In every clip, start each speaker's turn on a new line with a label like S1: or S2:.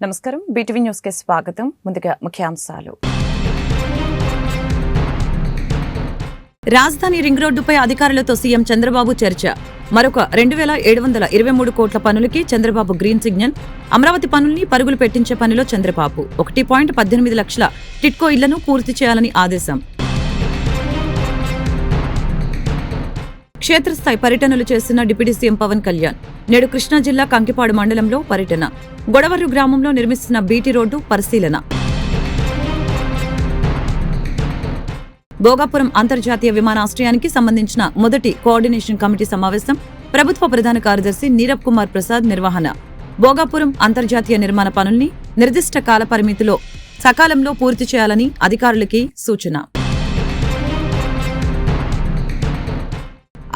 S1: నమస్కారం, BTV news కి స్వాగతం. ముందుగా ముఖ్యాంశాలు. రాజధాని రింగ్ రోడ్డుపై అధికారులతో సీఎం చంద్రబాబు చర్చ. మరొక 2723 కోట్ల పనులకి చంద్రబాబు గ్రీన్ సిగ్నల్. అమరావతి పనుల్ని పరుగులు పెట్టించే పనిలో చంద్రబాబు 1.18 లక్షల టిట్కో ఇళ్లను పూర్తి చేయాలని ఆదేశం. క్షేత్రస్థాయి పర్యటనలు చేస్తున్న డిప్యూటీ సీఎం పవన్ కళ్యాణ్ నేడు కృష్ణా జిల్లా కంకిపాడు మండలంలో పర్యటన. గొడవర్రు గ్రామంలో నిర్మిస్తున్న బీటీ రోడ్డు పరిశీలన. భోగాపురం అంతర్జాతీయ విమానాశ్రయానికి సంబంధించిన మొదటి కోఆర్డినేషన్ కమిటీ సమావేశం. ప్రభుత్వ ప్రధాన కార్యదర్శి నీరబ్ కుమార్ ప్రసాద్ నిర్వహణ. భోగాపురం అంతర్జాతీయ నిర్మాణ పనుల్ని నిర్దిష్ట కాల పరిమితిలో సకాలంలో పూర్తి చేయాలని అధికారులకి సూచన.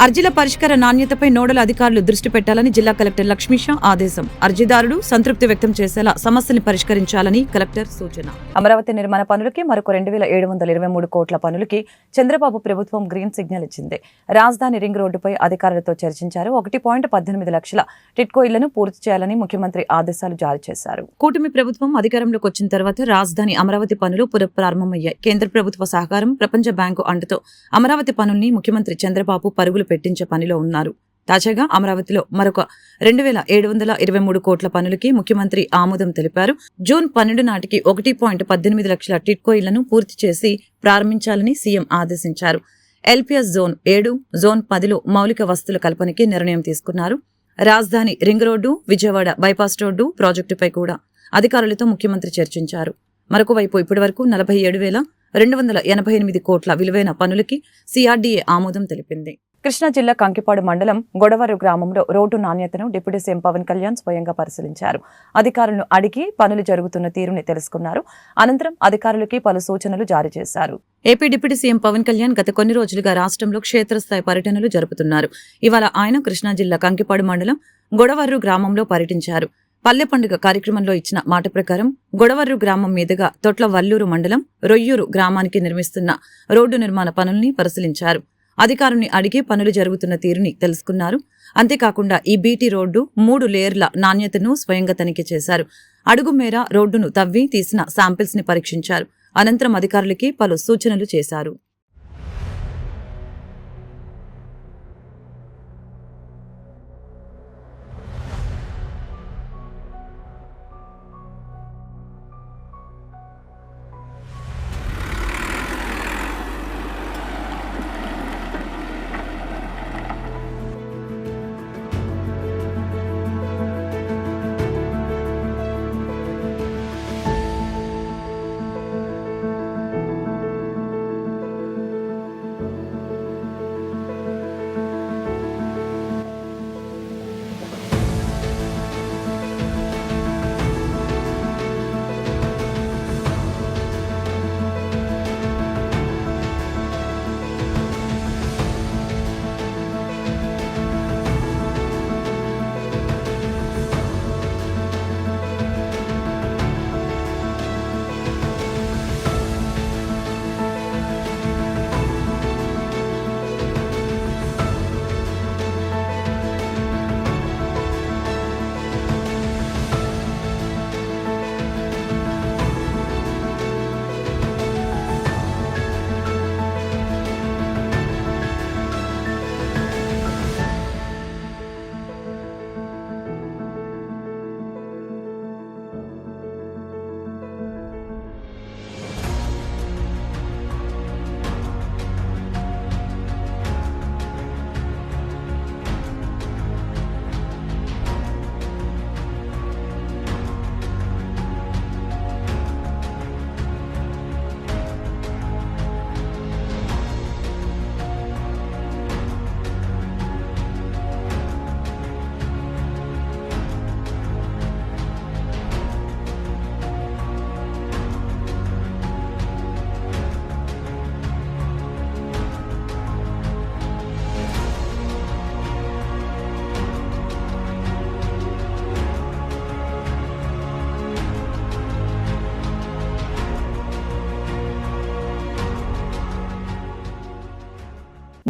S1: అర్జీల పరిష్కార నాణ్యతపై నోడల్ అధికారులు దృష్టి పెట్టాలని జిల్లా కలెక్టర్ లక్ష్మీషా ఆదేశం. అర్జీదారుడు సంతృప్తి వ్యక్తం చేసేలా సమస్యని పరిష్కరించాలని కలెక్టర్ సూచన. అమరావతి నిర్మాణ పనులకి మరొక 2723 కోట్ల పనులకి చంద్రబాబు ప్రభుత్వం గ్రీన్ సిగ్నల్ ఇచ్చింది. రాజధాని రింగ్ రోడ్డుపై అధికారులతో చర్చించారు. 1.18 లక్షల టిట్కో ఇళ్లను పూర్తి చేయాలని ముఖ్యమంత్రి ఆదేశాలు జారీ చేశారు. కూటమి ప్రభుత్వం అధికారంలోకి వచ్చిన తర్వాత రాజధాని అమరావతి పనులు పునఃప్రారంభమయ్యాయి. కేంద్ర ప్రభుత్వ సహకారం, ప్రపంచ బ్యాంకు అండతో అమరావతి పనుల్ని ముఖ్యమంత్రి చంద్రబాబు పరుగులు పెట్టించే పనిలో ఉన్నారు. తాజాగా అమరావతిలో మరొక 2723 కోట్ల పనులకి ముఖ్యమంత్రి ఆమోదం తెలిపారు. జూన్ 12 నాటికి 1.18 లక్షల టిట్కో ఇళ్లను పూర్తి చేసి ప్రారంభించాలని సీఎం ఆదేశించారు. ఎల్పీఎస్ జోన్ 7, జోన్ 10లో మౌలిక వసతుల కల్పనకి నిర్ణయం తీసుకున్నారు. రాజధాని ring road, Vijayawada bypass road ప్రాజెక్టుపై కూడా అధికారులతో ముఖ్యమంత్రి చర్చించారు. మరొక వైపు ఇప్పటివరకు 47,288 కోట్ల విలువైన పనులకి సిఆర్డీఏ ఆమోదం తెలిపింది. కృష్ణా జిల్లా కంకిపాడు మండలం గొడవర్రు గ్రామంలో రోడ్డు నాణ్యతను డిప్యూటీ సీఎం పవన్ కళ్యాణ్ స్వయంగా పరిశీలించారు. అధికారులను అడిగి పనులు జరుగుతున్న తీరుని తెలుసుకున్నారు. అనంతరం అధికారులకి పలు సూచనలు జారీ చేశారు. AP deputy CM Pawan Kalyan గత కొన్ని రోజులుగా రాష్ట్రంలో క్షేత్రస్థాయి పర్యటనలు జరుపుతున్నారు. ఇవాళ ఆయన కృష్ణా జిల్లా కంకిపాడు మండలం గొడవర్రు గ్రామంలో పర్యటించారు. పల్లె పండుగ కార్యక్రమంలో ఇచ్చిన మాట ప్రకారం గొడవర్రు గ్రామం మీదుగా తొట్ల వల్లూరు మండలం రొయ్యూరు గ్రామానికి నిర్మిస్తున్న రోడ్డు నిర్మాణ పనుల్ని పరిశీలించారు. అధికారుల్ని అడిగి పనులు జరుగుతున్న తీరుని తెలుసుకున్నారు. అంతేకాకుండా ఈ బీటీ రోడ్డు 3 లేయర్ల నాణ్యతను స్వయంగా తనిఖీ చేశారు. అడుగు మేర రోడ్డును తవ్వి తీసిన శాంపిల్స్ ని పరీక్షించారు. అనంతరం అధికారులకి పలు సూచనలు చేశారు.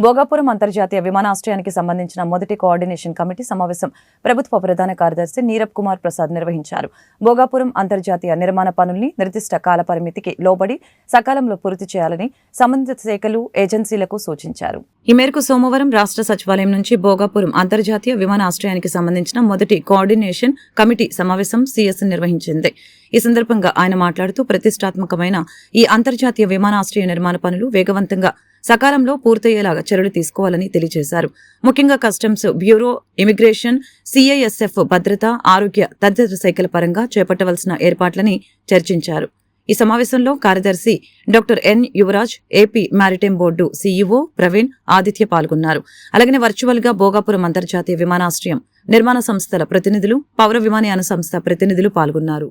S1: భోగాపురం అంతర్జాతీయ విమానాశ్రయానికి సంబంధించిన మొదటి కోఆర్డినేషన్ కమిటీ సమావేశం ప్రభుత్వ ప్రధాన కార్యదర్శి నీరబ్ కుమార్ ప్రసాద్ నిర్వహించారు. భోగాపురం అంతర్జాతీయ నిర్మాణ పనుల్ని నిర్దిష్ట కాల పరిమితికి లోబడి సకాలంలో పూర్తి చేయాలని సంబంధిత శాఖలు, ఏజెన్సీలకు సూచించారు. ఈ మేరకు సోమవారం రాష్ట్ర సచివాలయం నుంచి భోగాపురం అంతర్జాతీయ విమానాశ్రయానికి సంబంధించిన మొదటి కోఆర్డినేషన్ కమిటీ సమావేశం సిఎస్ నిర్వహించింది. ఈ సందర్భంగా ఆయన మాట్లాడుతూ ప్రతిష్టాత్మకమైన ఈ అంతర్జాతీయ విమానాశ్రయ నిర్మాణ పనులు వేగవంతంగా సకాలంలో పూర్తయ్యేలాగా చర్యలు తీసుకోవాలని తెలియజేశారు. ముఖ్యంగా కస్టమ్స్ బ్యూరో, ఇమిగ్రేషన్, సిఐఎస్ఎఫ్, భద్రత, ఆరోగ్య తదితర శాఖల పరంగా చేపట్టవలసిన ఏర్పాట్లని చర్చించారు. ఈ సమావేశంలో కార్యదర్శి doctor N Yuvaraj, AP maritime board CEO Praveen, Aditya పాల్గొన్నారు. అలాగే వర్చువల్ గా భోగాపురం అంతర్జాతీయ విమానాశ్రయం నిర్మాణ సంస్థల ప్రతినిధులు, పౌర విమానయాన సంస్థ ప్రతినిధులు పాల్గొన్నారు.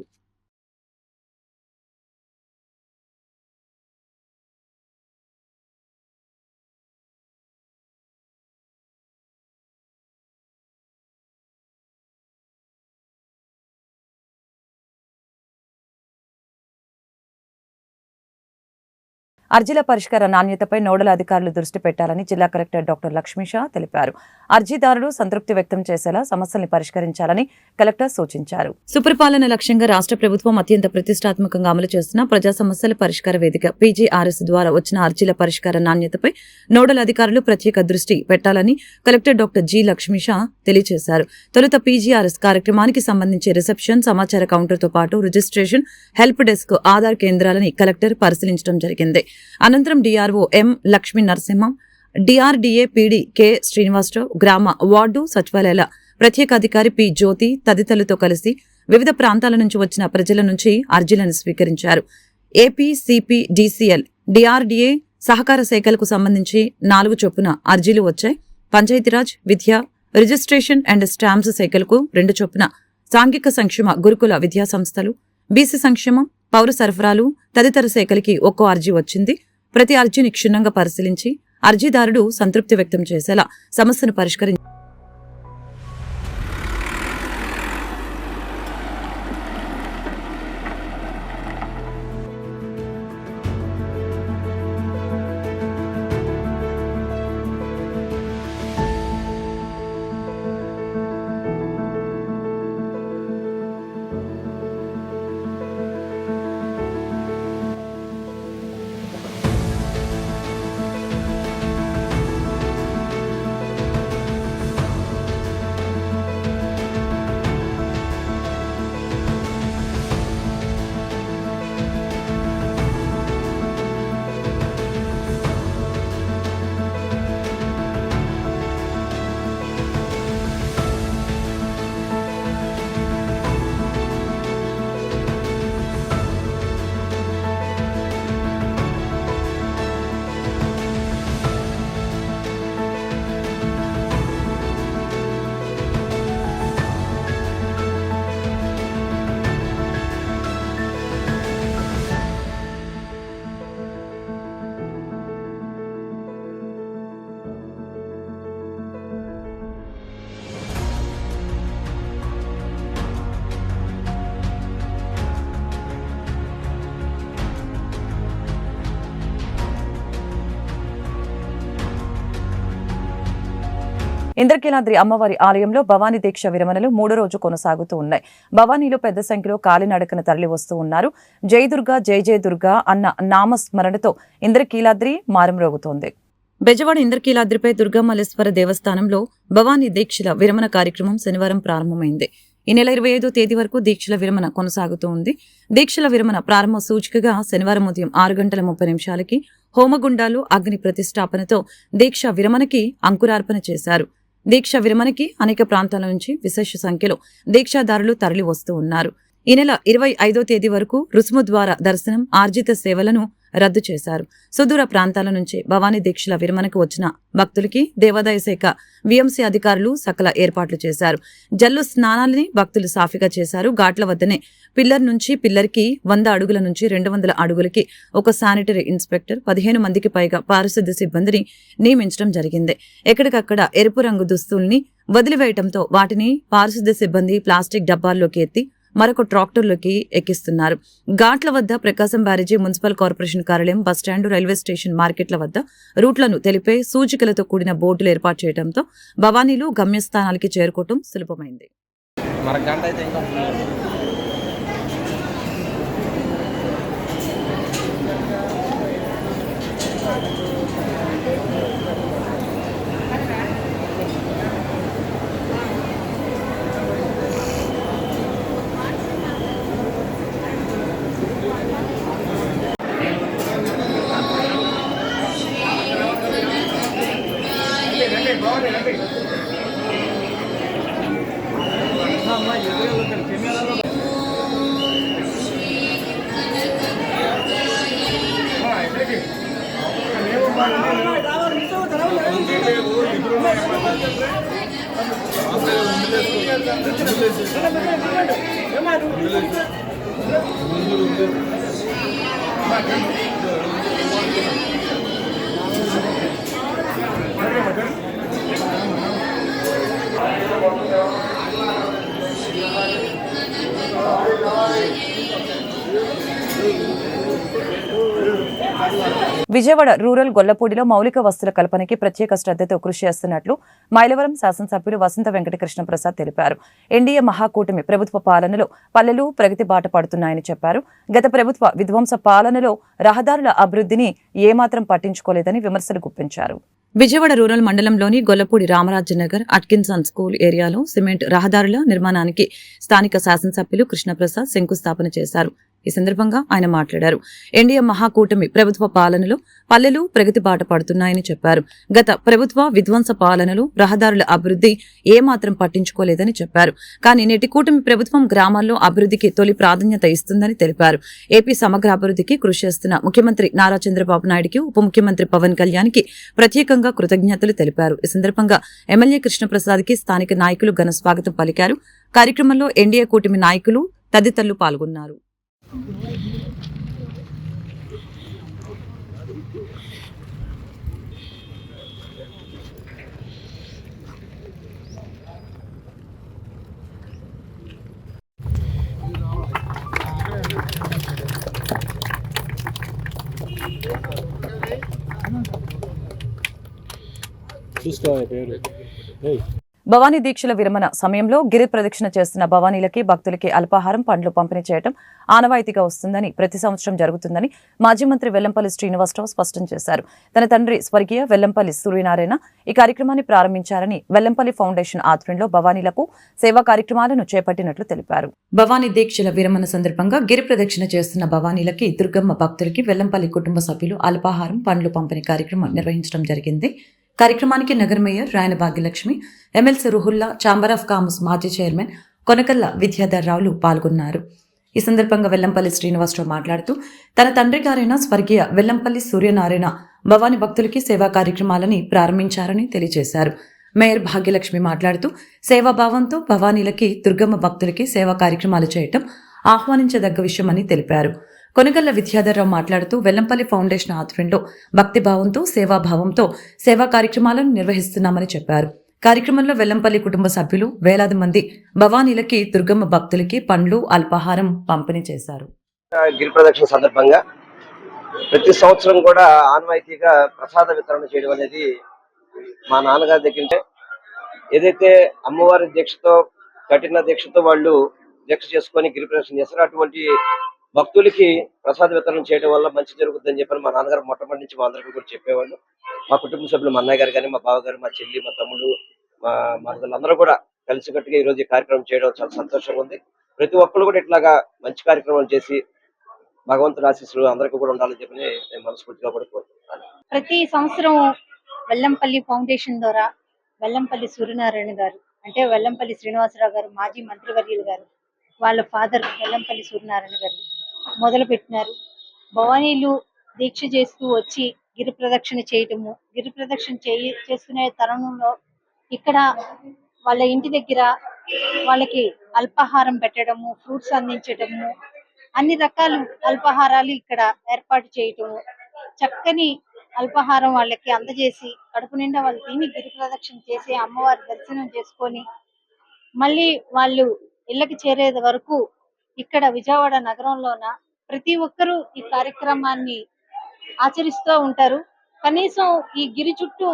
S1: అర్జీల పరిష్కార నాణ్యతపై నోడల్ అధికారులు దృష్టి పెట్టాలని జిల్లా కలెక్టర్ డాక్టర్ లక్ష్మీషా తెలిపారు. అర్జీదారులు సంతృప్తి వ్యక్తం చేసేలా సమస్యల్ని పరిష్కరించాలని కలెక్టర్ సూచించారు. సుపరిపాలన లక్ష్యంగా రాష్ట్ర ప్రభుత్వం అత్యంత ప్రతిష్టాత్మకంగా అమలు చేస్తున్న ప్రజా సమస్యల పరిష్కార వేదిక పీజీఆర్ఎస్ ద్వారా వచ్చిన అర్జీల పరిష్కార నాణ్యతపై నోడల్ అధికారులు ప్రత్యేక దృష్టి పెట్టాలని కలెక్టర్ డాక్టర్ జి లక్ష్మీషా తెలియజేశారు. తొలుత పీజీఆర్ఎస్ కార్యక్రమానికి సంబంధించి రిసెప్షన్, సమాచార కౌంటర్తో పాటు రిజిస్ట్రేషన్, హెల్ప్ డెస్క్, ఆధార్ కేంద్రాలని కలెక్టర్ పరిశీలించడం జరిగింది. అనంతరం DRO M Lakshmi Narasimham, DRDA PD K Srinivasarao, గ్రామ వార్డు సచివాలయాల ప్రత్యేక అధికారి పి జ్యోతి తదితరులతో కలిసి వివిధ ప్రాంతాల నుంచి వచ్చిన ప్రజల నుంచి అర్జీలను స్వీకరించారు. ఏపీ, సిపి, డిసిఎల్, డిఆర్డీఏ సహకార శాఖలకు సంబంధించి 4 చొప్పున అర్జీలు వచ్చాయి. పంచాయతీరాజ్, విద్య, రిజిస్ట్రేషన్ అండ్ స్టాంప్స్ శాఖలకు 2 చొప్పున, సాంఘిక సంక్షేమ గురుకుల విద్యా సంస్థలు, బీసీ సంక్షేమం, పౌర సరఫరాలు తదితర శాఖలకి ఒక్కో అర్జీ వచ్చింది. ప్రతి అర్జీని క్షుణ్ణంగా పరిశీలించి అర్జీదారుడు సంతృప్తి వ్యక్తం చేసేలా సమస్యను పరిష్కరించారు. ఇంద్రకీలాద్రి అమ్మవారి ఆలయంలో భవానీ దీక్ష విరమణలు 3వ రోజు కొనసాగుతూ ఉన్నాయి. భవానీలో పెద్ద సంఖ్యలో కాలినడకన తరలి వస్తూ ఉన్నారు. జై దుర్గా, జై జై దుర్గా అన్న నామస్మరణతో ఇంద్రకీలాద్రి మారుమ్రోగుతోంది. బెజవాడ ఇంద్రకీలాద్రిపై దుర్గామల్లేశ్వర దేవస్థానంలో భవానీ దీక్షల విరమణ కార్యక్రమం శనివారం ప్రారంభమైంది. ఈ నెల 25వ తేదీ వరకు దీక్షల విరమణ కొనసాగుతూ ఉంది. దీక్షల విరమణ ప్రారంభ సూచికగా శనివారం ఉదయం 6:30 హోమగుండాలు, అగ్ని ప్రతిష్టాపనతో దీక్ష విరమణకి అంకురార్పణ చేశారు. దీక్ష విరమణకి అనేక ప్రాంతాల నుంచి విశేష సంఖ్యలో దీక్షాదారులు తరలి వస్తూ ఉన్నారు. ఈ నెల 25వ తేదీ వరకు రుసుము ద్వారా దర్శనం, ఆర్జిత సేవలను రద్దు చేశారు. సుదూర ప్రాంతాల నుంచి భవానీ దీక్షల విరమణకు వచ్చిన భక్తులకి దేవాదాయ శాఖ విఎంసీ అధికారులు సకల ఏర్పాట్లు చేశారు. జల్లు స్నానాలని భక్తులు సాఫీగా చేశారు. ఘాట్ల వద్దనే పిల్లర్ నుంచి పిల్లర్కి 100 అడుగుల నుంచి 200 అడుగులకి ఒక శానిటరీ ఇన్స్పెక్టర్, 15 మందికి పైగా పారిశుద్ధ్య సిబ్బందిని నియమించడం జరిగింది. ఎక్కడికక్కడ ఎరుపు రంగు దుస్తుల్ని వదిలివేయటంతో వాటిని పారిశుద్ధ్య సిబ్బంది ప్లాస్టిక్ డబ్బాల్లోకి ఎత్తి మరొక ట్రాక్టర్లోకి ఎక్కిస్తున్నారు. ఘాట్ల వద్ద ప్రకాశం బ్యారేజీ, మున్సిపల్ కార్పొరేషన్ కార్యాలయం, బస్టాండ్, రైల్వే స్టేషన్, మార్కెట్ల వద్ద రూట్లను తెలిపే సూచికలతో కూడిన బోర్డులు ఏర్పాటు చేయడంతో భవానీలు గమ్యస్థానాలకి చేరుకోవటం సులభమైంది. విజయవాడ రూరల్ గొల్లపూడిలో మౌలిక వస్తుల కల్పనకి ప్రత్యేక శ్రద్ధతో కృషి చేస్తున్నట్లు మైలవరం శాసనసభ్యులు వసంత వెంకటకృష్ణ ప్రసాద్ తెలిపారు. ఎన్డీఏ మహాకూటమి ప్రభుత్వ పాలనలో పల్లెలు ప్రగతి బాట పడుతున్నాయని చెప్పారు. గత ప్రభుత్వ విధ్వంస పాలనలో రహదారుల అభివృద్ధిని ఏమాత్రం పట్టించుకోలేదని విమర్శలు గుప్పించారు. విజయవాడ రూరల్ మండలంలోని గొల్లపూడి రామరాజనగర్ అట్కిన్సన్ స్కూల్ ఏరియాలో సిమెంట్ రహదారుల నిర్మాణానికి స్థానిక శాసనసభ్యులు కృష్ణప్రసాద్ శంకుస్థాపన చేశారు. ఈ సందర్భంగా ఆయన మాట్లాడారు. ఎన్డీఏ మహాకూటమి ప్రభుత్వ పాలనలో పల్లెలు ప్రగతి బాట పడుతున్నాయని చెప్పారు. గత ప్రభుత్వ విధ్వంస పాలనలో రహదారుల అభివృద్ధి ఏమాత్రం పట్టించుకోలేదని చెప్పారు. కానీ నేటి కూటమి ప్రభుత్వం గ్రామాల్లో అభివృద్ధికి తొలి ప్రాధాన్యత ఇస్తుందని తెలిపారు. ఏపీ సమగ్ర అభివృద్ధికి కృషి చేస్తున్న ముఖ్యమంత్రి నారా చంద్రబాబు నాయుడుకి, ఉప ముఖ్యమంత్రి పవన్ కళ్యాణ్ కి ప్రత్యేకంగా కృతజ్ఞతలు తెలిపారు. ఈ సందర్భంగా ఎమ్మెల్యే కృష్ణప్రసాద్ కి స్థానిక నాయకులు ఘన స్వాగతం పలికారు. కార్యక్రమంలో ఎన్డీఏ కూటమి నాయకులు తదితరులు పాల్గొన్నారు. భవానీ దీక్షల విరమణ సమయంలో గిరి ప్రదక్షిణ చేస్తున్న భవానీలకి, భక్తులకి అల్పాహారం, పండ్లు పంపిణీ చేయడం ఆనవాయితీగా వస్తుందని, ప్రతి సంవత్సరం జరుగుతుందని మాజీ మంత్రి వెల్లంపల్లి శ్రీనివాసరావు స్పష్టం చేశారు. తన తండ్రి స్వర్గీయ వెల్లంపల్లి సూర్యనారాయణ ఈ కార్యక్రమాన్ని ప్రారంభించారని, వెల్లంపల్లి ఫౌండేషన్ ఆధ్వర్యంలో భవానీలకు సేవా కార్యక్రమాలను చేపట్టినట్లు తెలిపారు. భవానీ దీక్షల విరమణ సందర్భంగా గిరి ప్రదక్షిణ చేస్తున్న భవానీలకి, దుర్గమ్మ భక్తులకి వెల్లంపల్లి కుటుంబ సభ్యులు అల్పాహారం, పండ్లు పంపిణీ కార్యక్రమం నిర్వహించడం జరిగింది. కార్యక్రమానికి నగర mayor Rayana Bhagyalakshmi, MLC Ruhulla, chamber of commerce మాజీ చైర్మన్ కొనకల్ల విద్యాధర్రావులు పాల్గొన్నారు. ఈ సందర్భంగా వెల్లంపల్లి శ్రీనివాసరావు మాట్లాడుతూ తన తండ్రి గారైన స్వర్గీయ వెల్లంపల్లి సూర్యనారాయణ భవానీ భక్తులకి సేవా కార్యక్రమాలని ప్రారంభించారని తెలియజేశారు. మేయర్ భాగ్యలక్ష్మి మాట్లాడుతూ సేవాభావంతో భవానీలకి, దుర్గమ్మ భక్తులకి సేవా కార్యక్రమాలు చేయటం ఆహ్వానించదగ్గ విషయమని తెలిపారు. కొనగల్ల విద్యాధర్రావు మాట్లాడుతూ వెల్లంపల్లి ఫౌండేషన్ ఆధ్వర్యంలో భక్తిభావంతో, సేవాభావంతో సేవా కార్యక్రమాలను నిర్వహిస్తున్నామని చెప్పారు. కార్యక్రమంలో వెల్లంపల్లి కుటుంబ సభ్యులు వేలాది మంది భవానీలకి, దుర్గమ్మ భక్తులకి పండ్లు, అల్పాహారం పంపిణీ చేశారు.
S2: గిరి ప్రదక్షిణ సందర్భంగా ప్రతి సంవత్సరం కూడా ఆనవాయితీగా ప్రసాద వితరణ చేయడం అనేది మా నాన్నగారి దగ్గర ఏదైతే అమ్మవారి దీక్షతో, కఠిన దీక్షతో వాళ్ళు దీక్ష చేసుకొని గిరి ప్రదక్షిణ చేస్తారు. అటువంటి భక్తులకి ప్రసాద వితరణ చేయడం వల్ల మంచి జరుగుతుందని చెప్పని మా నాన్నగారు మొట్టమొదటి నుంచి మా అందరికీ కూడా చెప్పేవాళ్ళు. మా కుటుంబ సభ్యులు, మా అన్నయ్య గారు కానీ, మా బావగారు, మా చెల్లి, మా తమ్ముడు, మా మరదలందరూ కూడా కలిసికట్టుగా ఈ రోజు ఈ కార్యక్రమం చేయడం చాలా సంతోషంగా ఉంది. ప్రతి ఒక్కరు కూడా ఇట్లాగా మంచి కార్యక్రమాలు చేసి భగవంతుడి ఆశీస్సులు అందరికీ కూడా ఉండాలని చెప్పి నేను మనస్ఫూర్తిగా కూడా కోరుకుంటున్నాను.
S3: ప్రతి సంవత్సరం వెల్లంపల్లి ఫౌండేషన్ ద్వారా వెల్లంపల్లి సూర్యనారాయణ గారు, అంటే వెల్లంపల్లి శ్రీనివాసరావు గారు, మాజీ మంత్రివర్యులు గారు, వాళ్ళ ఫాదర్ వెల్లంపల్లి సూర్యనారాయణ గారు మొదలు పెట్టినారు. భవానీలు దీక్ష చేస్తూ వచ్చి గిరి ప్రదక్షిణ చేయటము, గిరి ప్రదక్షిణ చేసుకునే తరుణంలో ఇక్కడ వాళ్ళ ఇంటి దగ్గర వాళ్ళకి అల్పాహారం పెట్టడము, ఫ్రూట్స్ అందించటము, అన్ని రకాల అల్పాహారాలు ఇక్కడ ఏర్పాటు చేయటము, చక్కని అల్పాహారం వాళ్ళకి అందజేసి కడుపు నిండా వాళ్ళు తిని గిరి ప్రదక్షిణ చేసి అమ్మవారి దర్శనం చేసుకొని మళ్ళీ వాళ్ళు ఇళ్ళకి చేరేది వరకు ఇక్కడ విజయవాడ నగరంలోన ప్రతి ఒక్కరూ ఈ కార్యక్రమాన్ని ఆచరిస్తూ ఉంటారు. కనీసం ఈ గిరి చుట్టూ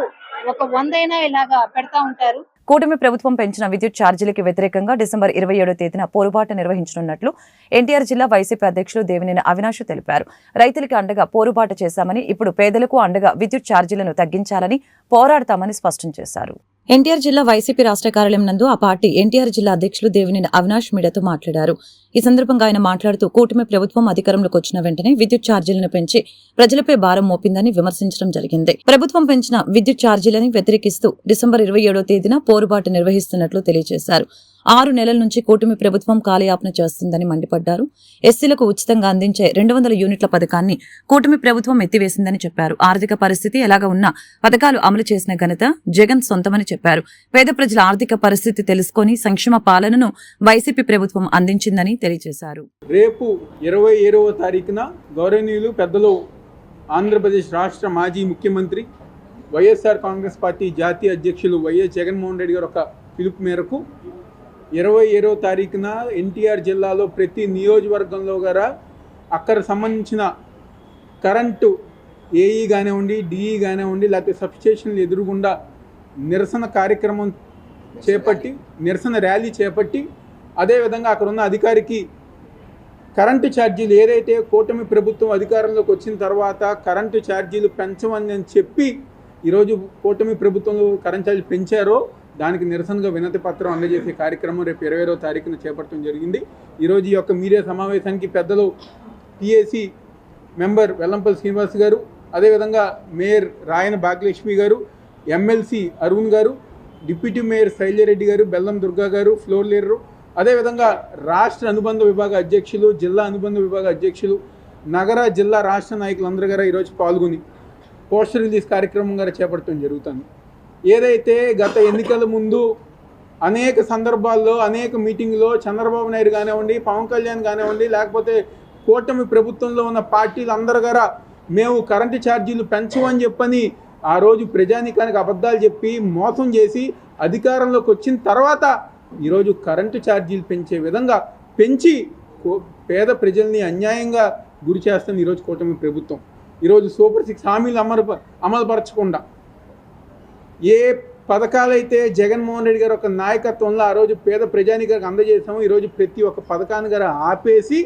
S3: ఒక 100 ఇలాగా పెడతా ఉంటారు.
S1: కూటమి ప్రభుత్వం పెంచిన విద్యుత్ ఛార్జీలకి వ్యతిరేకంగా డిసెంబర్ 27వ తేదీన పోరుబాట నిర్వహించనున్నట్లు ఎన్టీఆర్ జిల్లా వైసీపీ అధ్యక్షులు దేవినేని అవినాష్ తెలిపారు. రైతులకి అండగా పోరుబాట చేశామని, ఇప్పుడు పేదలకు అండగా విద్యుత్ ఛార్జీలను తగ్గించాలని పోరాడతామని స్పష్టం చేశారు. ఎన్టీఆర్ జిల్లా వైసీపీ రాష్ట్ర కార్యాలయం నందు ఆ పార్టీ ఎన్టీఆర్ జిల్లా అధ్యక్షులు దేవినేని అవినాష్ మీడియాతో మాట్లాడారు. ఈ సందర్భంగా ఆయన మాట్లాడుతూ కూటమి ప్రభుత్వం అధికారంలోకి వచ్చిన వెంటనే విద్యుత్ ఛార్జీలను పెంచి ప్రజలపై భారం మోపిందని విమర్శించడం జరిగింది. ప్రభుత్వం పెంచిన విద్యుత్ ఛార్జీలని వ్యతిరేకిస్తూ డిసెంబర్ 27వ తేదీన పోరుబాటు నిర్వహిస్తున్నట్లు తెలియజేశారు. 6 నెలల నుంచి కూటమి ప్రభుత్వం కాలయాపన చేస్తుందని మండిపడ్డారు. ఎస్సీలకు ఉచితంగా అందించే 200 యూనిట్ల పథకాన్ని కూటమి ప్రభుత్వం ఎత్తివేసిందని చెప్పారు. ఆర్థిక పరిస్థితి ఎలాగ ఉన్నా పథకాలు అమలు చేసిన ఘనత జగన్ సొంతమని చెప్పారు. పేద ప్రజల ఆర్థిక పరిస్థితి తెలుసుకొని సంక్షేమ పాలనను వైసీపీ ప్రభుత్వం అందించిందని తెలియజేశారు.
S4: రేపు 27వ తారీఖున గౌరవనీయులు పెద్దలు ఆంధ్రప్రదేశ్ రాష్ట్ర మాజీ ముఖ్యమంత్రి వైఎస్ఆర్ కాంగ్రెస్ పార్టీ జాతీయ అధ్యక్షులు వైఎస్ జగన్మోహన్ రెడ్డి గారు ఒక పిలుపు మేరకు 27వ తారీఖున ఎన్టీఆర్ జిల్లాలో ప్రతి నియోజకవర్గంలో గారా అక్కడ సంబంధించిన కరెంటు ఏఈ కానివ్వండి, డిఈ కానివ్వండి, లేకపోతే సబ్స్టేషన్లు ఎదురుగుండా నిరసన కార్యక్రమం చేపట్టి, నిరసన ర్యాలీ చేపట్టి, అదేవిధంగా అక్కడ ఉన్న అధికారికి కరెంటు ఛార్జీలు ఏదైతే కూటమి ప్రభుత్వం అధికారంలోకి వచ్చిన తర్వాత కరెంటు ఛార్జీలు పెంచమని చెప్పి ఈరోజు కూటమి ప్రభుత్వంలో కరెంట్ ఛార్జీలు పెంచారో దానికి నిరసనగా వినతి పత్రం అందజేసే కార్యక్రమం రేపు 27వ తారీఖున చేపట్టడం జరిగింది. ఈరోజు ఈ యొక్క మీడియా సమావేశానికి పెద్దలు టీఏసీ మెంబర్ వెల్లంపల్లి శ్రీనివాస్ గారు, అదేవిధంగా మేయర్ రాయన భాగ్యలక్ష్మి గారు, ఎమ్మెల్సీ అరుణ్ గారు, డిప్యూటీ మేయర్ శైలజారెడ్డి గారు, బెల్లం దుర్గా గారు, ఫ్లోర్ లీడరు, అదేవిధంగా రాష్ట్ర అనుబంధ విభాగ అధ్యక్షులు, జిల్లా అనుబంధ విభాగ అధ్యక్షులు, నగర జిల్లా రాష్ట్ర నాయకులందరూ గారు ఈరోజు పాల్గొని పోస్టర్ రిలీజ్ కార్యక్రమం గారు చేపట్టడం జరుగుతుంది. ఏదైతే గత ఎన్నికల ముందు అనేక సందర్భాల్లో అనేక మీటింగ్లో చంద్రబాబు నాయుడు కానివ్వండి, పవన్ కళ్యాణ్ కానివ్వండి, లేకపోతే కూటమి ప్రభుత్వంలో ఉన్న పార్టీలు అందరూ గారా మేము కరెంటు ఛార్జీలు పెంచమని చెప్పని ఆ రోజు ప్రజానీకానికి అబద్ధాలు చెప్పి మోసం చేసి అధికారంలోకి వచ్చిన తర్వాత ఈరోజు కరెంటు ఛార్జీలు పెంచే విధంగా పెంచి పేద ప్రజల్ని అన్యాయంగా గురి చేస్తుంది ఈరోజు కూటమి ప్రభుత్వం. ఈరోజు సూపర్ 6 హామీలు అమలుపరచకుండా ఏ పథకాలైతే జగన్మోహన్ రెడ్డి గారు ఒక నాయకత్వంలో ఆ రోజు పేద ప్రజానీకానికి అందజేసామో ఈరోజు ప్రతి ఒక్క పథకాన్ని గారు ఆపేసి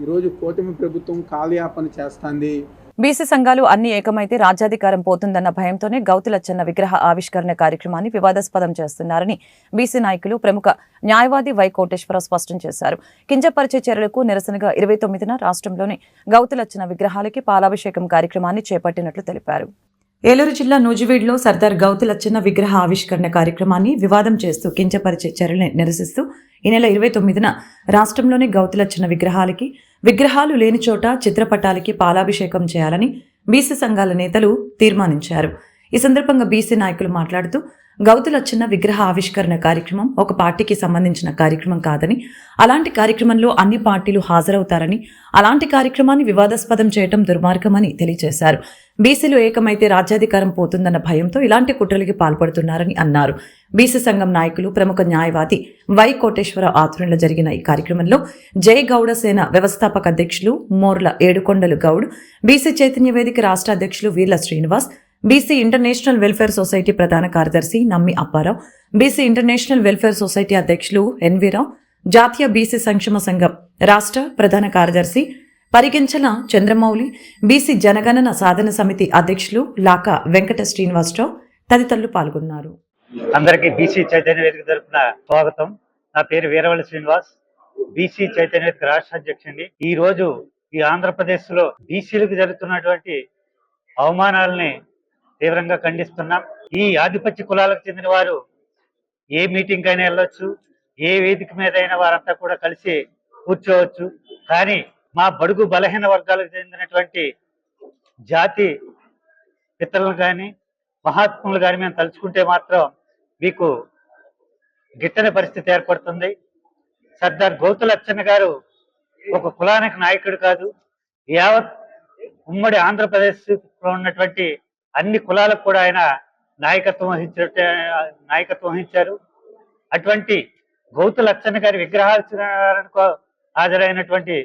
S4: ఈరోజు కూటమి ప్రభుత్వం కాలయాపన చేస్తుంది.
S1: బీసీ సంఘాలు అన్ని ఏకమైతే రాజ్యాధికారం పోతుందన్న భయంతోనే గౌతులచ్చన్న విగ్రహ ఆవిష్కరణ కార్యక్రమాన్ని వివాదాస్పదం చేస్తున్నారని బీసీ నాయకులు ప్రముఖ న్యాయవాది వై కోటేశ్వరరావు స్పష్టం చేశారు. కించపరిచే చర్యలకు నిరసనగా 29న రాష్ట్రంలోని గౌతులచ్చన్న విగ్రహాలకి పాలాభిషేకం కార్యక్రమాన్ని చేపట్టినట్లు తెలిపారు. ఏలూరు జిల్లా నూజివీడులో సర్దార్ గౌతులచ్చన్న విగ్రహ ఆవిష్కరణ కార్యక్రమాన్ని వివాదం చేస్తూ కించపరిచే చర్యలను నిరసిస్తూ ఈ నెల 29న రాష్ట్రంలోని గౌతులచ్చన్న విగ్రహాలు లేని చోట చిత్రపటాలకి పాలాభిషేకం చేయాలని బీసీ సంఘాల నేతలు తీర్మానించారు. ఈ సందర్భంగా బీసీ నాయకులు మాట్లాడుతూ గౌతులచ్చన్న విగ్రహ ఆవిష్కరణ కార్యక్రమం ఒక పార్టీకి సంబంధించిన కార్యక్రమం కాదని, అలాంటి కార్యక్రమంలో అన్ని పార్టీలు హాజరవుతారని, అలాంటి కార్యక్రమాన్ని వివాదాస్పదం చేయడం దుర్మార్గమని తెలియజేశారు. బీసీలు ఏకమైతే రాజ్యాధికారం పోతుందన్న భయంతో ఇలాంటి కుట్రలకి పాల్పడుతున్నారని అన్నారు. బీసీ సంఘం నాయకులు ప్రముఖ న్యాయవాది వై కోటేశ్వరరావు ఆధ్వర్యంలో జరిగిన ఈ కార్యక్రమంలో జై గౌడ సేన వ్యవస్థాపక అధ్యక్షులు మోర్ల ఏడుకొండలు గౌడ్, బీసీ చైతన్య వేదిక రాష్ట్ర అధ్యక్షులు Veerla Srinivas, BC international welfare society ప్రధాన కార్యదర్శి నమ్మి Apparao, BC international welfare society అధ్యక్షులు ఎన్వీరావు, జాతీయ బీసీ సంక్షేమ సంఘం రాష్ట్ర ప్రధాన కార్యదర్శి పరిగించల చంద్రమౌళి, బీసీ జనగణన సాధన సమితి అధ్యక్షులు లాకా వెంకట శ్రీనివాసరావు తదితరులు పాల్గొన్నారు.
S5: అందరికీ బీసీ చైతన్య వేదిక తరపున స్వాగతం. నా పేరు వీరవల్లి శ్రీనివాస్, బీసీ చైతన్య వేదిక రాష్ట్ర అధ్యక్షుడిని. ఈ రోజు ఈ ఆంధ్రప్రదేశ్ లో బీసీలకు జరుగుతున్నటువంటి అవమానాలని తీవ్రంగా ఖండిస్తున్నాం. ఈ ఆధిపత్య కులాలకు చెందిన వారు ఏ మీటింగ్ అయినా వెళ్ళొచ్చు, ఏ వేదిక మీద అయినా వారంతా కూడా కలిసి కూర్చోవచ్చు. కానీ మా బడుగు బలహీన వర్గాలకు చెందినటువంటి జాతి పితలను కానీ మహాత్ములు కానీ మేము తలుచుకుంటే మాత్రం మీకు గిట్టని పరిస్థితి ఏర్పడుతుంది. సర్దార్ గౌతులచ్చన్న గారు ఒక కులానికి నాయకుడు కాదు, యావత్ ఉమ్మడి ఆంధ్రప్రదేశ్ లో ఉన్నటువంటి అన్ని కులాలకు కూడా ఆయన నాయకత్వం వహించారు. అటువంటి గౌతులచ్చన్న గారి విగ్రహావిష్కరణకు హాజరైనటువంటి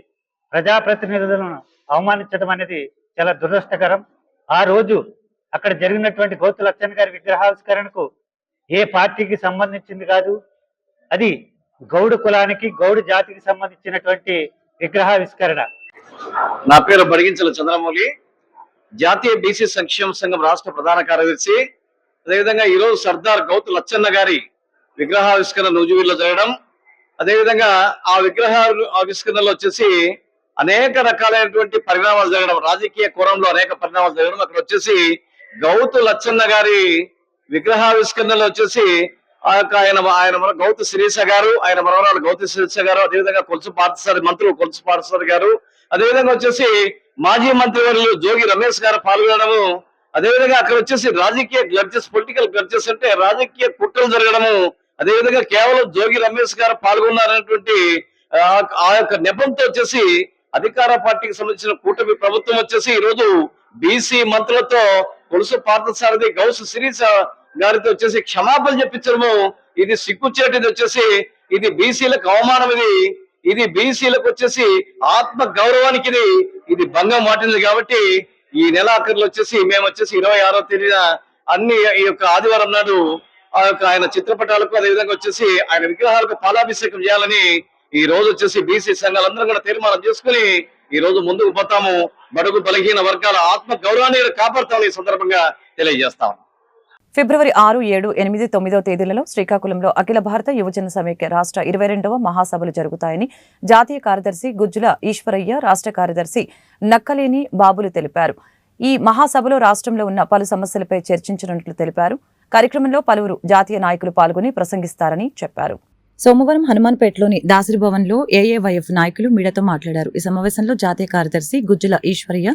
S5: ప్రజాప్రతినిధులను అవమానించడం అనేది చాలా దురదృష్టకరం. ఆ రోజు అక్కడ జరిగినటువంటి గౌతు లచ్చన్న గారి విగ్రహావిష్కరణకు ఏ పార్టీకి సంబంధించింది కాదు, అది గౌడు కులానికి గౌడు జాతికి సంబంధించినటువంటి విగ్రహావిష్కరణ.
S6: నా పేరు బడిగించల చంద్రమౌళి, జాతీయ బీసీ సంక్షేమ సంఘం రాష్ట్ర ప్రధాన కార్యదర్శి. అదేవిధంగా ఈరోజు సర్దార్ గౌతు లచ్చన్న గారి విగ్రహావిష్కరణ నూజివీడులో జరగడం, అదేవిధంగా ఆ ఆవిష్కరణలో వచ్చేసి అనేక రకాలైనటువంటి పరిణామాలు జరగడం, రాజకీయ కోణంలో అనేక పరిణామాలు జరగడం. అక్కడ వచ్చేసి గౌతు లచ్చన్న గారి విగ్రహావిష్కరణలో వచ్చేసి ఆయన గౌతు శిరీష గారు, ఆయన మనవరాలు గౌతు శిరీష గారు, అదేవిధంగా కొలుసు పార్థసారి మంత్రులు కొలుసు పార్థసారి గారు, అదేవిధంగా వచ్చేసి మాజీ మంత్రివర్యులు జోగి రమేష్ గారు పాల్గొనడము, అదేవిధంగా అక్కడ వచ్చేసి రాజకీయ గ్లడ్జెస్, పొలిటికల్ గ్లడ్జెస్ అంటే రాజకీయ కుట్రలు జరగడము, అదేవిధంగా కేవలం జోగి రమేష్ గారు పాల్గొన్నారనేటువంటి ఆ యొక్క నెపంతో వచ్చేసి అధికార పార్టీకి సంబంధించిన కూటమి ప్రభుత్వం వచ్చేసి ఈ రోజు బీసీ మంత్రులతో కొలుసు పార్థసారథి గౌసు శిరీష గారితో వచ్చేసి క్షమాపణ చెప్పించడము, ఇది సిగ్గుచేటిది వచ్చేసి, ఇది బీసీలకు అవమానం, ఇది బీసీలకు వచ్చేసి ఆత్మ గౌరవానికి ఇది భంగం వాటింది. కాబట్టి ఈ నెలాఖరులో వచ్చేసి మేము వచ్చేసి 26వ తేదీన అన్ని ఈ యొక్క ఆదివారం నాడు ఆ యొక్క ఆయన చిత్రపటాలకు అదేవిధంగా వచ్చేసి ఆయన విగ్రహాలకు పాలాభిషేకం చేయాలని ఈ రోజు వచ్చేసి బీసీ సంఘాలందరూ కూడా తీర్మానం చేసుకుని ఈ రోజు ముందుకు పోతాము. బడుగు బలహీన వర్గాల ఆత్మ గౌరవాన్ని కాపాడుతామని ఈ సందర్భంగా తెలియజేస్తాం.
S1: ఫిబ్రవరి 6, 7, 8, 9 తేదీలలో శ్రీకాకుళంలో అఖిల భారత యువజన సమైక్య రాష్ట్ర 22వ మహాసభలు జరుగుతాయని జాతీయ కార్యదర్శి గుజ్జుల ఈశ్వరయ్య, రాష్ట్ర కార్యదర్శి నక్కలేని బాబులు తెలిపారు. ఈ మహాసభలో రాష్ట్రంలో ఉన్న పలు సమస్యలపై చర్చించనున్నట్లు తెలిపారు. కార్యక్రమంలో పలువురు జాతీయ నాయకులు పాల్గొని ప్రసంగిస్తారని చెప్పారు. సోమవారం హనుమాన్పేటలోని దాసరి భవన్లో ఏఏవైఎఫ్ నాయకులు మీడియాతో మాట్లాడారు. ఈ సమావేశంలో జాతీయ కార్యదర్శి గుజ్జుల ఈశ్వరయ్య,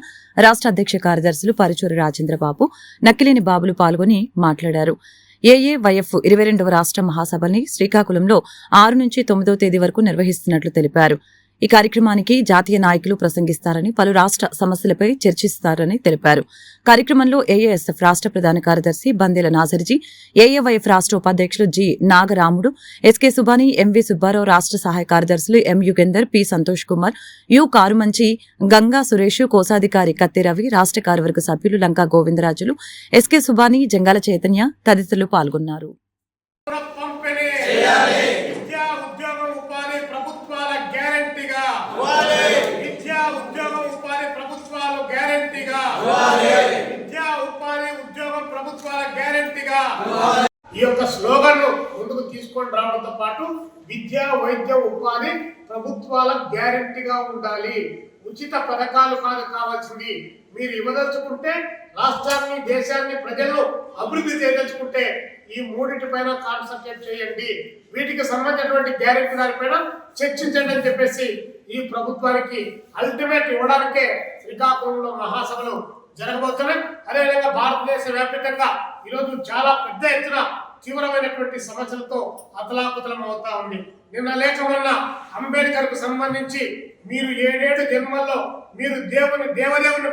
S1: రాష్ట్ర అధ్యక్ష కార్యదర్శులు పరుచూరి రాజేంద్రబాబు, నక్కిలేని బాబులు పాల్గొని మాట్లాడారు. ఏఏవైఎఫ్ 22వ రాష్ట్ర మహాసభల్ని శ్రీకాకుళంలో 6 నుంచి 9వ తేదీ వరకు నిర్వహిస్తున్నట్లు తెలిపారు. ఈ కార్యక్రమానికి జాతీయ నాయకులు ప్రసంగిస్తారని, పలు రాష్ట్ర సమస్యలపై చర్చిస్తారని తెలిపారు. కార్యక్రమంలో ఏఏఎస్ఎఫ్ రాష్ట్ర ప్రధాన కార్యదర్శి బందేల నాజర్జీ, ఏఏవైఎఫ్ రాష్ట్ర ఉపాధ్యక్షులు G Nagaramudu, SK Subani, MV Subbarao, రాష్ట్ర సహాయ కార్యదర్శులు M Yugender, P Santosh Kumar, U Karumanchi, Ganga Suresh, కోశాధికారి కత్తి రవి, రాష్ట్ర కార్యవర్గ సభ్యులు లంకా గోవిందరాజులు, ఎస్కే సుబాని, జంగాల చైతన్య తదితరులు పాల్గొన్నారు.
S7: ఈ యొక్క స్లోగన్ ముందుకు తీసుకొని రావడంతో పాటు విద్య, వైద్య, ఉపాధి ప్రభుత్వాల గ్యారెంటీగా ఉండాలి. ఉచిత పథకాలు కావాల్సింది. మీరు ఇవ్వదలుచుకుంటే రాష్ట్రాన్ని, దేశాన్ని, ప్రజలను అభివృద్ధి చేయదలుచుకుంటే ఈ మూడింటిపైన కాన్సన్ట్రేట్ చేయండి. వీటికి సంబంధించినటువంటి గ్యారెంటీ దానిపైన చర్చించండి అని చెప్పేసి ఈ ప్రభుత్వానికి అల్టిమేట్ ఇవ్వడానికే శ్రీకాకుళంలో మహాసభలు జరగబోతున్నాయి. అదేవిధంగా భారతదేశ వ్యాప్తంగా ఈరోజు చాలా పెద్ద ఎత్తున తీవ్రమైనటువంటి సమస్యలతో అతలాకుతలం అవుతా ఉంది. నిన్న లేక మొన్న అంబేద్కర్ కు సంబంధించి మీరు 7 జన్మల్లో మీరు దేవదేవుని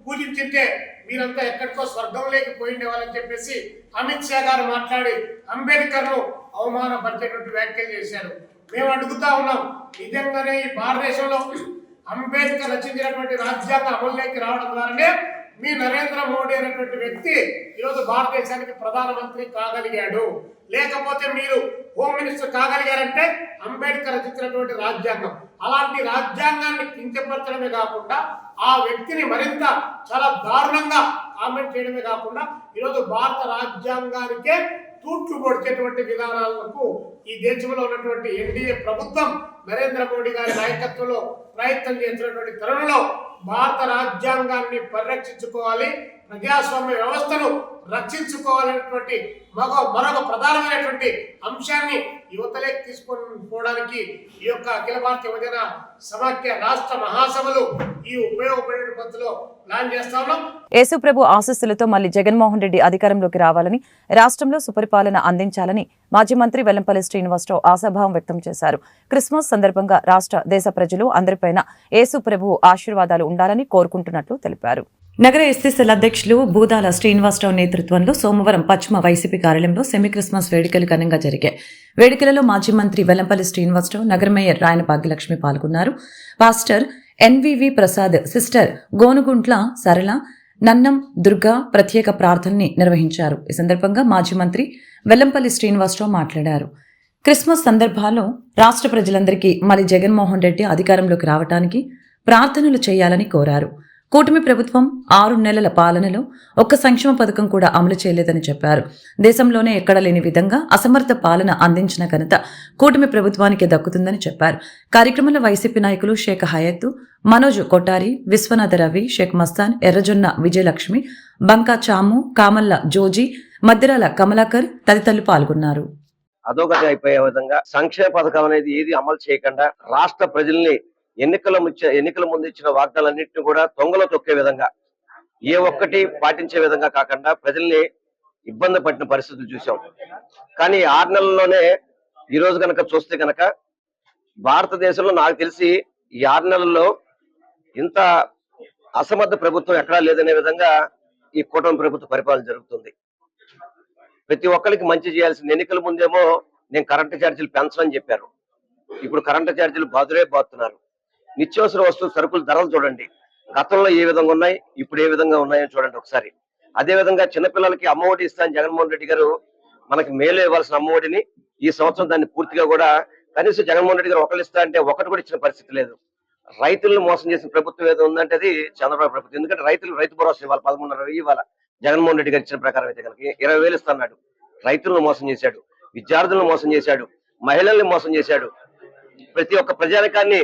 S7: పూజించింటే మీరంతా ఎక్కడికో స్వర్గంలోకి పోయిండే వాళ్ళని చెప్పేసి అమిత్ షా గారు మాట్లాడి అంబేద్కర్ ను అవమానపరిచేటువంటి వ్యాఖ్యలు చేశారు. మేము అడుగుతా ఉన్నాం, నిజంగానే ఈ భారతదేశంలో అంబేద్కర్ రచించినటువంటి రాజ్యాంగ అమల్లోకి రావడం ద్వారానే మీ నరేంద్ర మోడీ అనేటువంటి వ్యక్తి ఈరోజు భారతదేశానికి ప్రధానమంత్రి కాగలిగాడు. లేకపోతే మీరు హోమ్ మినిస్టర్ కాగలిగారంటే అంబేద్కర్ రచించినటువంటి రాజ్యాంగం. అలాంటి రాజ్యాంగాన్ని కించపరచడమే కాకుండా ఆ వ్యక్తిని మరింత చాలా దారుణంగా కామెంట్ చేయడమే కాకుండా ఈరోజు భారత రాజ్యాంగానికే తూట్లు పొడిచేటువంటి విధానాలకు ఈ దేశంలో ఉన్నటువంటి ఎన్డీఏ ప్రభుత్వం నరేంద్ర మోడీ గారి నాయకత్వంలో ప్రయత్నం చేసినటువంటి తరుణంలో భారత రాజ్యాంగాన్ని పరిరక్షించుకోవాలి, ప్రజాస్వామ్య వ్యవస్థను రక్షించుకోవాలనేటువంటి మరొక ప్రధానమైనటువంటి అంశాన్ని యువతలోకి తీసుకొని పోవడానికి ఈ యొక్క అఖిల భారత యువజన సమాఖ్య రాష్ట్ర మహాసభలు ఈ ఉపయోగపడే పద్ధతిలో ప్లాన్ చేస్తా ఉన్నాం.
S1: యేసుప్రభు ఆశీస్సులతో మళ్లీ జగన్మోహన్ రెడ్డి అధికారంలోకి రావాలని, రాష్ట్రంలో సుపరిపాలన అందించాలని మాజీ మంత్రి వెల్లంపల్లి శ్రీనివాసరావు ఆశాభావం వ్యక్తం చేశారు. క్రిస్మస్ సందర్భంగా రాష్ట్ర, దేశ ప్రజలు అందరిపైన యేసుప్రభు ఆశీర్వాదాలు ఉండాలని కోరుకుంటున్నట్లు తెలిపారు. నగర ఎస్సీసీల అధ్యక్షులు బూదాల శ్రీనివాసరావు నేతృత్వంలో సోమవారం పశ్చిమ వైసీపీ కార్యాలయంలో సెమీ క్రిస్మస్ వేడుకలు ఘనంగా జరిగాయి. వేడుకలలో మాజీ మంత్రి వెల్లంపల్లి శ్రీనివాసరావు, నగర మేయర్ రాయన భాగ్యలక్ష్మి పాల్గొన్నారు. Pastor NVV Prasad, sister Gonuguntla సరళ, నన్నం దుర్గా ప్రత్యేక ప్రార్థనని నిర్వహించారు. ఈ సందర్భంగా మాజీ మంత్రి వెల్లంపల్లి శ్రీనివాసరావు మాట్లాడారు. క్రిస్మస్ సందర్భాల్లో రాష్ట్ర ప్రజలందరికీ మళ్ళీ జగన్మోహన్ రెడ్డి అధికారంలోకి రావడానికి ప్రార్థనలు చేయాలని కోరారు. కూటమి ప్రభుత్వం 6 నెలల పాలనలో ఒక్క సంక్షేమ పథకం కూడా అమలు చేయలేదని చెప్పారు. దేశంలోనే ఎక్కడ లేని విధంగా అసమర్థ పాలన అందించిన ఘనత కూటమి ప్రభుత్వానికి దక్కుతుందని చెప్పారు. కార్యక్రమంలో వైసీపీ నాయకులు షేక్ హయత్తు, మనోజ్ కొట్టారి, విశ్వనాథ రవి, షేక్ మస్తాన్, ఎర్రజొన్న విజయలక్ష్మి, బంకా చాము, కామల్ల జోజీ, మద్దిరాల కమలాకర్ తదితరులు పాల్గొన్నారు.
S2: అధోగతి అయిపోయే విధంగా సంక్షేమ పథకం అనేది ఏది అమలు చేయకుండా రాష్ట్ర ప్రజల్ని ఎన్నికల ముందు ఇచ్చిన వాగ్దానాలన్నింటినీ కూడా తొంగలో తొక్కే విధంగా ఏ ఒక్కటి పాటించే విధంగా కాకుండా ప్రజల్ని ఇబ్బంది పడిన పరిస్థితులు చూసాం. కానీ 6 నెలల్లోనే ఈ రోజు కనుక చూస్తే కనుక భారతదేశంలో నాకు తెలిసి ఈ 6 నెలల్లో ఇంత అసమర్థ ప్రభుత్వం ఎక్కడా లేదనే విధంగా ఈ కూటమి ప్రభుత్వ పరిపాలన జరుగుతుంది. ప్రతి ఒక్కరికి మంచి చేయాల్సిన ఎన్నికల ముందేమో నేను కరెంటు ఛార్జీలు పెంచనని చెప్పారు. ఇప్పుడు కరెంటు ఛార్జీలు బాతున్నారు. నిత్యావసర వస్తువుల సరుకుల ధరలు చూడండి, గతంలో ఏ విధంగా ఉన్నాయి, ఇప్పుడు ఏ విధంగా ఉన్నాయో చూడండి ఒకసారి. అదే విధంగా చిన్నపిల్లలకి అమ్మఒడి ఇస్తాను జగన్మోహన్ రెడ్డి గారు మనకి మేలు ఇవ్వాల్సిన అమ్మఒడిని ఈ సంవత్సరం దాన్ని పూర్తిగా కూడా కనీసం జగన్మోహన్ రెడ్డి గారు ఒకళ్ళు ఇస్తా అంటే ఒకటి కూడా ఇచ్చిన పరిస్థితి లేదు. రైతులను మోసం చేసిన ప్రభుత్వం ఏదో ఉందంటే అది చంద్రబాబు ప్రభుత్వం. ఎందుకంటే రైతు భరోసా ఇవ్వాలి 13,500 ఇవ్వాలి. జగన్మోహన్ రెడ్డి గారు ఇచ్చిన ప్రకారం అయితే కనుక 20,000 ఇస్తున్నాడు. రైతులను మోసం చేశాడు, విద్యార్థులను మోసం చేశాడు, మహిళల్ని మోసం చేశాడు, ప్రతి ఒక్క ప్రజానికాన్ని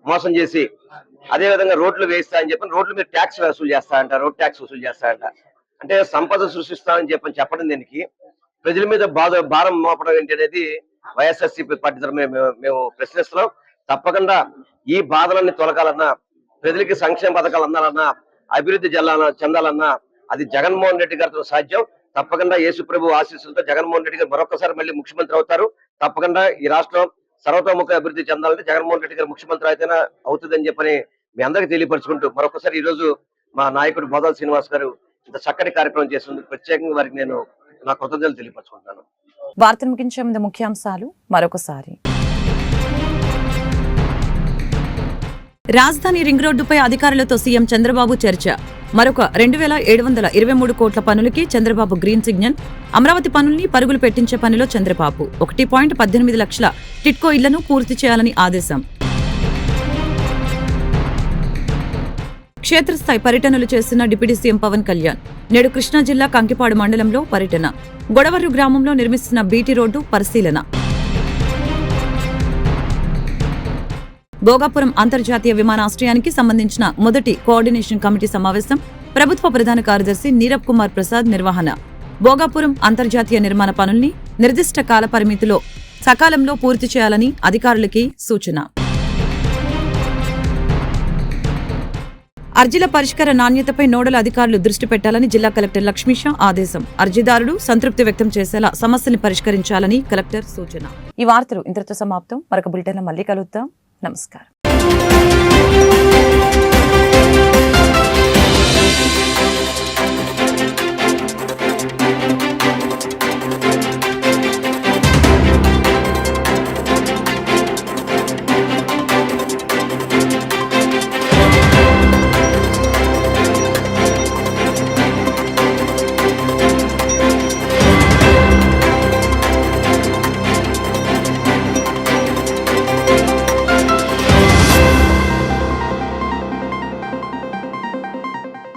S2: మోసం చేసి అదే విధంగా రోడ్లు వేయిస్తా అని చెప్పి రోడ్ల మీద ట్యాక్స్ వసూలు చేస్తారంట, రోడ్ ట్యాక్స్ వసూలు చేస్తారంట. అంటే సంపద సృష్టిస్తామని చెప్పడం దీనికి ప్రజల మీద భారం మోపడం ఏంటి అనేది వైఎస్ఆర్సీపీ పార్టీ తరఫున మేము ప్రశ్నిస్తున్నాం. తప్పకుండా ఈ బాధలన్నీ తొలగాలన్నా, ప్రజలకి సంక్షేమ పథకాలు అందాలన్నా, అభివృద్ధి చెందాలన్నా అది జగన్మోహన్ రెడ్డి గారితో సాధ్యం. తప్పకుండా యేసుప్రభు ఆశీస్సులతో జగన్మోహన్ రెడ్డి గారు మరొకసారి మళ్ళీ ముఖ్యమంత్రి అవుతారు. తప్పకుండా ఈ రాష్ట్రం సర్వతోముఖ అభివృద్ధి చెందాలంటే జగన్మోహన్ రెడ్డి గారు ముఖ్యమంత్రి అయితేనే అవుతుందని చెప్పని మీ అందరికీ తెలియపరుచుకుంటూ మరొకసారి ఈ రోజు మా నాయకుడు బోదాల శ్రీనివాస్ గారు ఇంత చక్కటి కార్యక్రమం చేసినందుకు ప్రత్యేకంగా వారికి నేను నా కృతజ్ఞతలు తెలియపరుచుకుంటున్నాను.
S1: వార్తలు ముగించే ముందు ముఖ్యాంశాలు మరొకసారి. రాజధాని రింగ్ రోడ్డుపై అధికారులతో సీఎం చంద్రబాబు చర్చ. మరొక 2,723 కోట్ల పనులకి చంద్రబాబు గ్రీన్ సిగ్నల్. అమరావతి పనుల్ని పరుగులు పెట్టించే పనిలో చంద్రబాబు 1.18 లక్షల టిట్కో ఇళ్లను పూర్తి చేయాలని ఆదేశం. క్షేత్రస్థాయి పర్యటనలు చేస్తున్న డిప్యూటీ సీఎం పవన్ కళ్యాణ్ నేడు కృష్ణా జిల్లా కంకిపాడు మండలంలో పర్యటన. గొడవర్రు గ్రామంలో నిర్మిస్తున్న బీటీ రోడ్డు పరిశీలన. భోగాపురం అంతర్జాతీయ విమానాశ్రయానికి సంబంధించిన మొదటి కోఆర్డినేషన్ కమిటీ సమావేశం. ప్రభుత్వ ప్రధాన కార్యదర్శి నీరబ్ కుమార్ ప్రసాద్ నిర్వహణ. భోగాపురం అంతర్జాతీయ నిర్మాణ పనుల్ని నిర్దిష్ట కాల పరిమితిలో సకాలంలో పూర్తి చేయాలని అధికారులకి సూచన. అర్జీల పరిష్కార నాణ్యతపై నోడల్ అధికారులు దృష్టి పెట్టాలని జిల్లా కలెక్టర్ లక్ష్మీషా ఆదేశం. అర్జీదారుడు సంతృప్తి వ్యక్తం చేసేలా సమస్యల్ని పరిష్కరించాలని కలెక్టర్ సూచన. ఈ వార్తలు ఇంతటితో సమాప్తం. మరొక బులెటిన్లో మళ్ళీ కలుద్దాం. నమస్కారం.